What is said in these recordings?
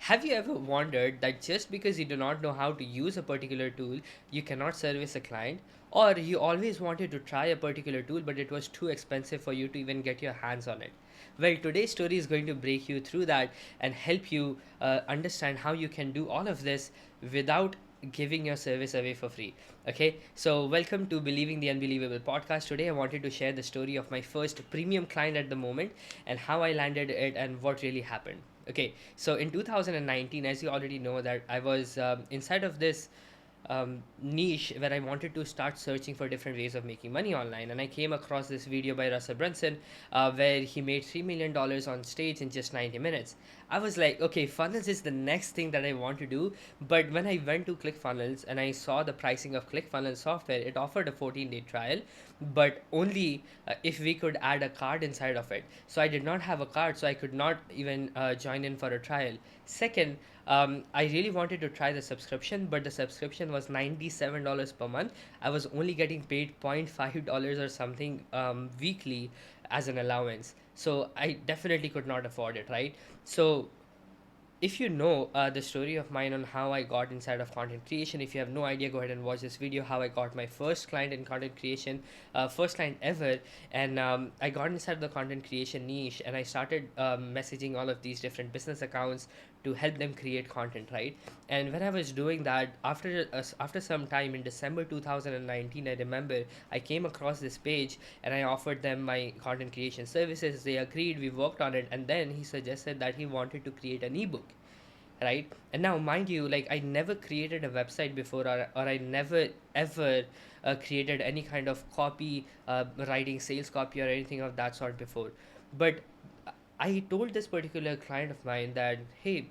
Have you ever wondered that just because you do not know how to use a particular tool, you cannot service a client? Or you always wanted to try a particular tool, but it was too expensive for you to even get your hands on it? Well, today's story is going to break you through that and help you understand how you can do all of this without giving your service away for free. Okay, so welcome to Believing the Unbelievable podcast. Today, I wanted to share the story of my first premium client at the moment and how I landed it and what really happened. Okay, so in 2019, as you already know, that I was inside of this niche where I wanted to start searching for different ways of making money online. And I came across this video by Russell Brunson where he made $3 million on stage in just 90 minutes. I was like, okay, funnels is the next thing that I want to do. But when I went to ClickFunnels and I saw the pricing of ClickFunnels software, it offered a 14-day trial, but only if we could add a card inside of it. So I did not have a card, so I could not even join in for a trial. Second, I really wanted to try the subscription, but the subscription was $97 per month. I was only getting paid $0.5 or something weekly as an allowance. So I definitely could not afford it, right? So if you know the story of mine on how I got inside of content creation, if you have no idea, go ahead and watch this video. How I got my first client in content creation, first client ever, and I got inside the content creation niche, and I started messaging all of these different business accounts to help them create content, right? And when I was doing that, after some time in December 2019, I remember I came across this page and I offered them my content creation services. They agreed, we worked on it, and then he suggested that he wanted to create an ebook, right? And now, mind you, like I never created a website before, or I never ever created any kind of copy, writing sales copy or anything of that sort before. But I told this particular client of mine that, hey,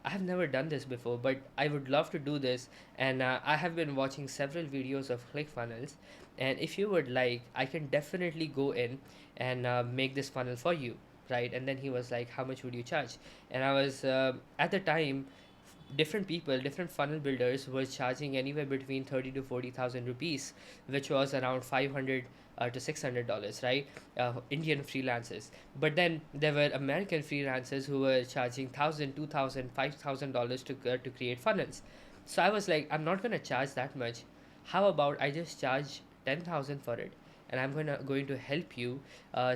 I have never done this before, but I would love to do this. And I have been watching several videos of ClickFunnels. And if you would like, I can definitely go in and make this funnel for you, right? And then he was like, how much would you charge? And I was, at the time, different people, different funnel builders were charging anywhere between 30 to 40,000 rupees, which was around 500 to $600, right? Indian freelancers. But then there were American freelancers who were charging 1,000, 2,000, $5,000 to create funnels. So I was like, I'm not gonna charge that much. How about I just charge 10,000 for it, and I'm going to help you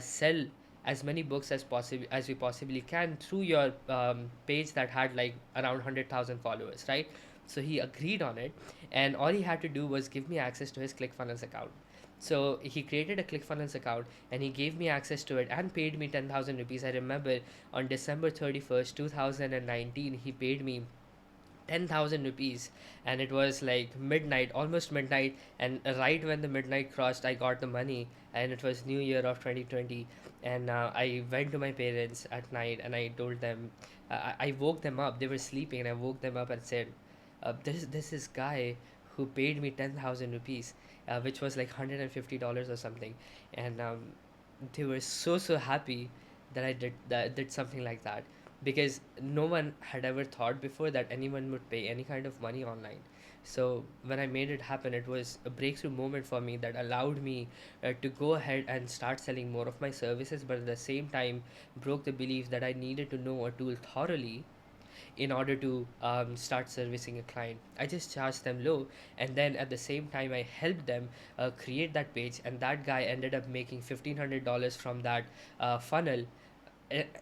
sell as many books as possible as we possibly can through your page that had like around 100,000 followers, right? So he agreed on it, and all he had to do was give me access to his ClickFunnels account. So he created a ClickFunnels account and he gave me access to it and paid me 10,000 rupees. I remember on December 31st, 2019, he paid me 10,000 rupees, and it was like midnight, almost midnight. And right when the midnight crossed, I got the money, and it was New Year of 2020. And I went to my parents at night and I told them, I woke them up, they were sleeping, and I woke them up and said, this is guy who paid me 10,000 rupees, which was like $150 or something. And they were so happy that I did something like that, because no one had ever thought before that anyone would pay any kind of money online. So when I made it happen, it was a breakthrough moment for me that allowed me to go ahead and start selling more of my services, but at the same time broke the belief that I needed to know a tool thoroughly in order to start servicing a client. I just charged them low, and then at the same time, I helped them create that page, and that guy ended up making $1,500 from that funnel.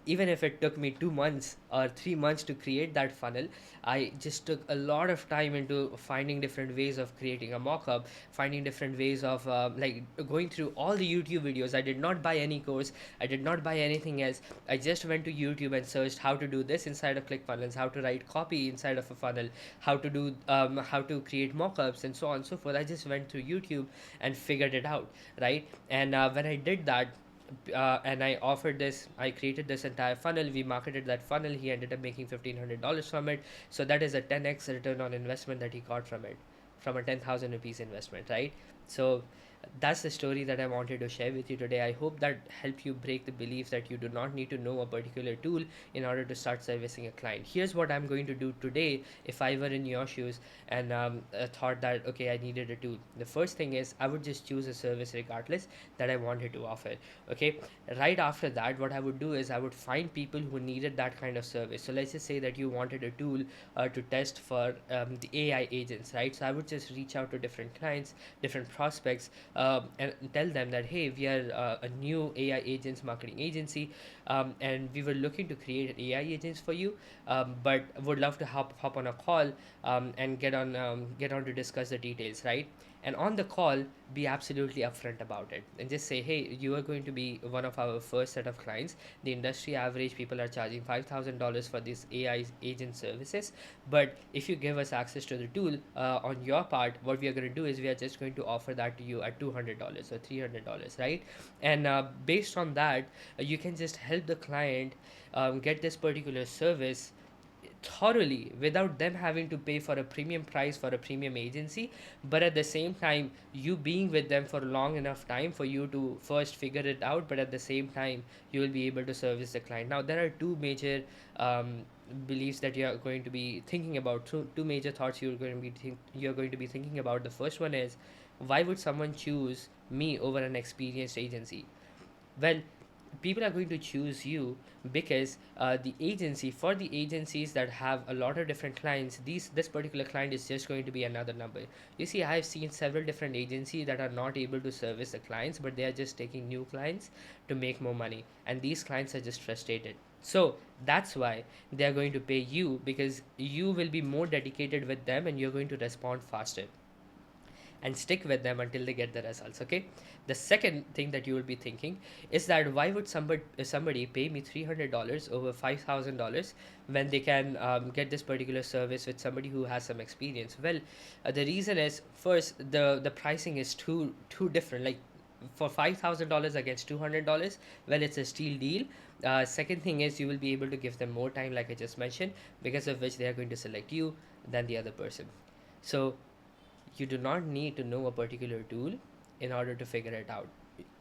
Even if it took me 2 months or 3 months to create that funnel, I just took a lot of time into finding different ways of creating a mock-up, finding different ways of like going through all the YouTube videos. I did not buy any course, I did not buy anything else. I just went to YouTube and searched how to do this inside of ClickFunnels, how to write copy inside of a funnel, how to create mock-ups, and so on and so forth. I just went through YouTube and figured it out, right? And when I did that, and I created this entire funnel. We marketed that funnel. He ended up making $1,500 from it. So that is a 10x return on investment that he got from it, from a 10,000 rupees investment, right? So that's the story that I wanted to share with you today. I hope that helped you break the belief that you do not need to know a particular tool in order to start servicing a client. Here's what I'm going to do today if I were in your shoes and thought that, okay, I needed a tool. The first thing is I would just choose a service regardless that I wanted to offer. Okay, right after that, what I would do is I would find people who needed that kind of service. So let's just say that you wanted a tool to test for the AI agents, right? So I would just reach out to different clients, different prospects, and tell them that, hey, we are a new AI agents marketing agency, and we were looking to create an AI agents for you, but would love to hop on a call and get on to discuss the details, right? And on the call, be absolutely upfront about it and just say, hey, you are going to be one of our first set of clients. The industry average, people are charging $5,000 for these AI agent services, but if you give us access to the tool on your part, what we are going to do is we are just going to offer that to you at $200 or $300, right? And based on that, you can just help the client get this particular service thoroughly without them having to pay for a premium price for a premium agency, but at the same time you being with them for long enough time for you to first figure it out, but at the same time you will be able to service the client. Now there are two major beliefs that you are going to be thinking about, two major thoughts you're going to be thinking about. The first one is, why would someone choose me over an experienced agency? Well, people are going to choose you because the agency, for the agencies that have a lot of different clients, this particular client is just going to be another number. You see, I have seen several different agencies that are not able to service the clients, but they are just taking new clients to make more money, and these clients are just frustrated. So that's why they are going to pay you, because you will be more dedicated with them and you're going to respond faster and stick with them until they get the results. Okay, the second thing that you will be thinking is that, why would somebody pay me $300 over $5,000 when they can get this particular service with somebody who has some experience? Well, the reason is, first, the pricing is too different. Like, for $5,000 against $200, well, it's a steal deal. Second thing is, you will be able to give them more time, like I just mentioned, because of which they are going to select you than the other person. So you do not need to know a particular tool in order to figure it out.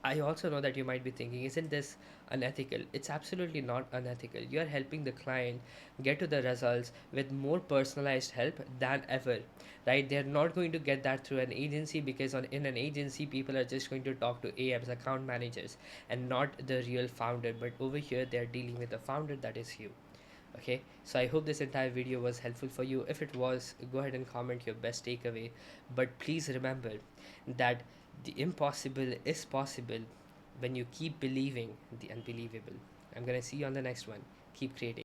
I also know that you might be thinking, isn't this unethical? It's absolutely not unethical. You are helping the client get to the results with more personalized help than ever, right? They're not going to get that through an agency, because in an agency, people are just going to talk to AMs, account managers, and not the real founder. But over here, they're dealing with the founder, that is you. Okay, so I hope this entire video was helpful for you. If it was, go ahead and comment your best takeaway, but please remember that the impossible is possible when you keep believing the unbelievable. I'm gonna see you on the next one. Keep creating.